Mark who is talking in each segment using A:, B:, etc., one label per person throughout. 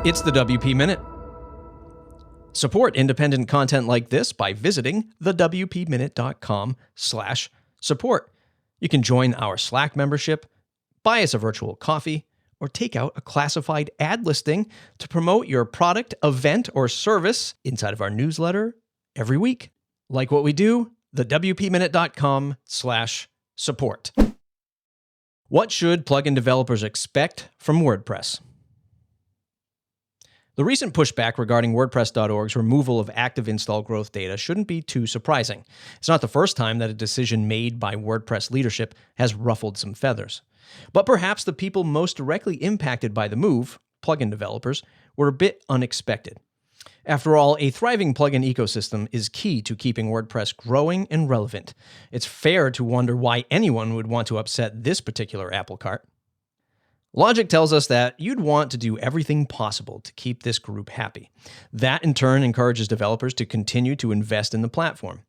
A: It's the WP Minute. Support independent content like this by visiting thewpminute.com/support. You can join our Slack membership, buy us a virtual coffee, or take out a classified ad listing to promote your product, event, or service inside of our newsletter every week. Like what we do? thewpminute.com/support. What should plugin developers expect from WordPress? The recent pushback regarding WordPress.org's removal of active install growth data shouldn't be too surprising. It's not the first time that a decision made by WordPress leadership has ruffled some feathers. But perhaps the people most directly impacted by the move, plugin developers, were a bit unexpected. After all, a thriving plugin ecosystem is key to keeping WordPress growing and relevant. It's fair to wonder why anyone would want to upset this particular apple cart. Logic tells us that you'd want to do everything possible to keep this group happy. That, in turn, encourages developers to continue to invest in the platform.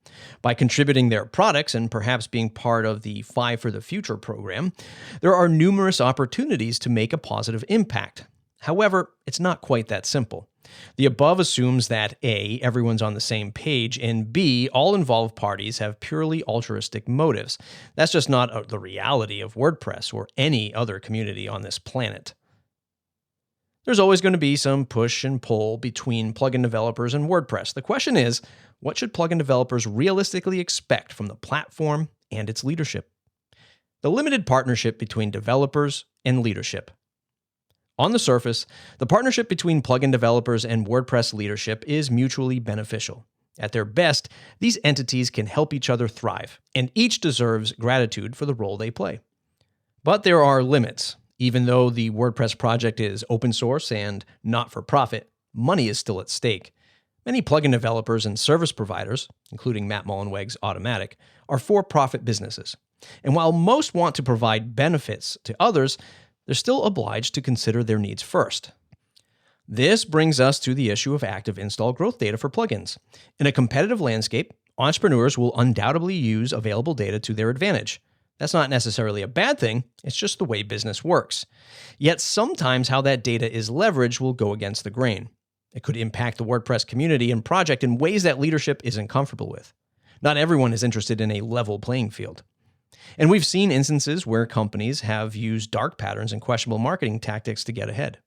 A: By contributing their products and perhaps being part of the Five for the Future program, there are numerous opportunities to make a positive impact. However, it's not quite that simple. The above assumes that A, everyone's on the same page, and B, all involved parties have purely altruistic motives. That's just not the reality of WordPress or any other community on this planet. There's always going to be some push and pull between plugin developers and WordPress. The question is, what should plugin developers realistically expect from the platform and its leadership? The limited partnership between developers and leadership. On the surface, the partnership between plugin developers and WordPress leadership is mutually beneficial. At their best, these entities can help each other thrive, and each deserves gratitude for the role they play. But there are limits. Even though the WordPress project is open source and not for profit, money is still at stake. Many plugin developers and service providers, including Matt Mullenweg's Automatic, are for-profit businesses. And while most want to provide benefits to others, they're still obliged to consider their needs first. This brings us to the issue of active install growth data for plugins. In a competitive landscape, entrepreneurs will undoubtedly use available data to their advantage. That's not necessarily a bad thing, it's just the way business works. Yet sometimes how that data is leveraged will go against the grain. It could impact the WordPress community and project in ways that leadership isn't comfortable with. Not everyone is interested in a level playing field. And we've seen instances where companies have used dark patterns and questionable marketing tactics to get ahead.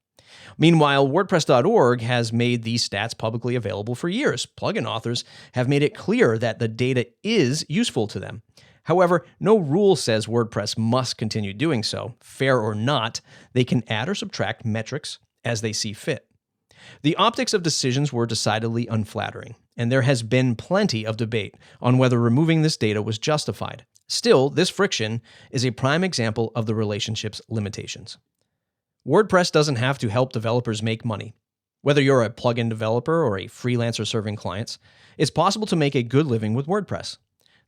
A: Meanwhile, WordPress.org has made these stats publicly available for years. Plugin authors have made it clear that the data is useful to them. However, no rule says WordPress must continue doing so. Fair or not, they can add or subtract metrics as they see fit. The optics of decisions were decidedly unflattering, and there has been plenty of debate on whether removing this data was justified. Still, this friction is a prime example of the relationship's limitations. WordPress doesn't have to help developers make money. Whether you're a plugin developer or a freelancer serving clients, it's possible to make a good living with WordPress.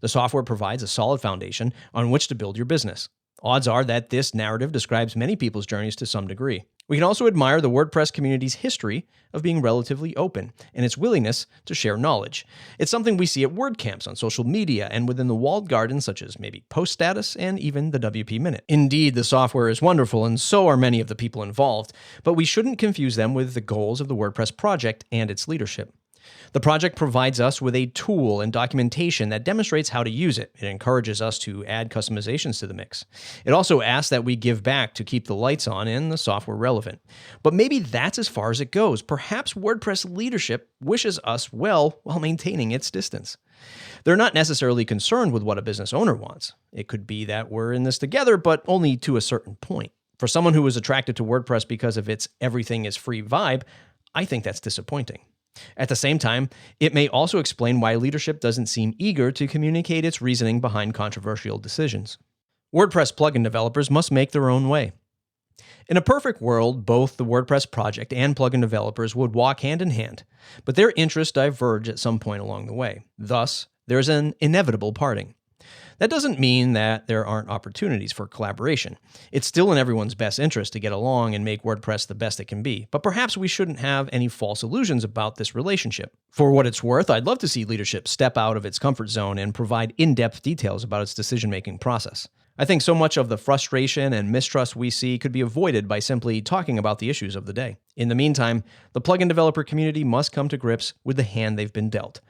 A: The software provides a solid foundation on which to build your business. Odds are that this narrative describes many people's journeys to some degree. We can also admire the WordPress community's history of being relatively open and its willingness to share knowledge. It's something we see at WordCamps on social media and within the walled gardens such as maybe Post Status and even the WP Minute. Indeed, the software is wonderful and so are many of the people involved, but we shouldn't confuse them with the goals of the WordPress project and its leadership. The project provides us with a tool and documentation that demonstrates how to use it. It encourages us to add customizations to the mix. It also asks that we give back to keep the lights on and the software relevant. But maybe that's as far as it goes. Perhaps WordPress leadership wishes us well while maintaining its distance. They're not necessarily concerned with what a business owner wants. It could be that we're in this together, but only to a certain point. For someone who was attracted to WordPress because of its everything is free vibe, I think that's disappointing. At the same time, it may also explain why leadership doesn't seem eager to communicate its reasoning behind controversial decisions. WordPress plugin developers must make their own way. In a perfect world, both the WordPress project and plugin developers would walk hand in hand, but their interests diverge at some point along the way. Thus, there's an inevitable parting. That doesn't mean that there aren't opportunities for collaboration. It's still in everyone's best interest to get along and make WordPress the best it can be, but perhaps we shouldn't have any false illusions about this relationship. For what it's worth, I'd love to see leadership step out of its comfort zone and provide in-depth details about its decision-making process. I think so much of the frustration and mistrust we see could be avoided by simply talking about the issues of the day. In the meantime, the plugin developer community must come to grips with the hand they've been dealt.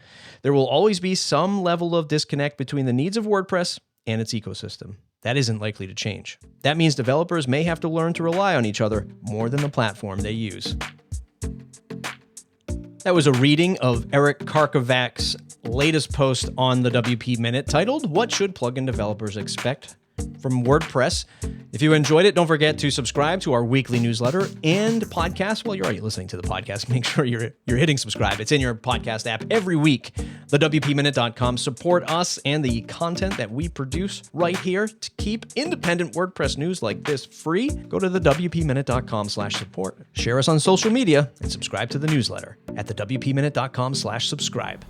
A: There will always be some level of disconnect between the needs of WordPress and its ecosystem. That isn't likely to change. That means developers may have to learn to rely on each other more than the platform they use. That was a reading of Eric Karkovac's latest post on the WP Minute titled, "What Should Plugin Developers Expect from WordPress?" If you enjoyed it, don't forget to subscribe to our weekly newsletter and podcast. Well, you're already listening to the podcast. Make sure you're hitting subscribe. It's in your podcast app every week. TheWPMinute.com. Support us and the content that we produce right here to keep independent WordPress news like this free. Go to TheWPMinute.com/support. Share us on social media and subscribe to the newsletter at TheWPMinute.com/subscribe.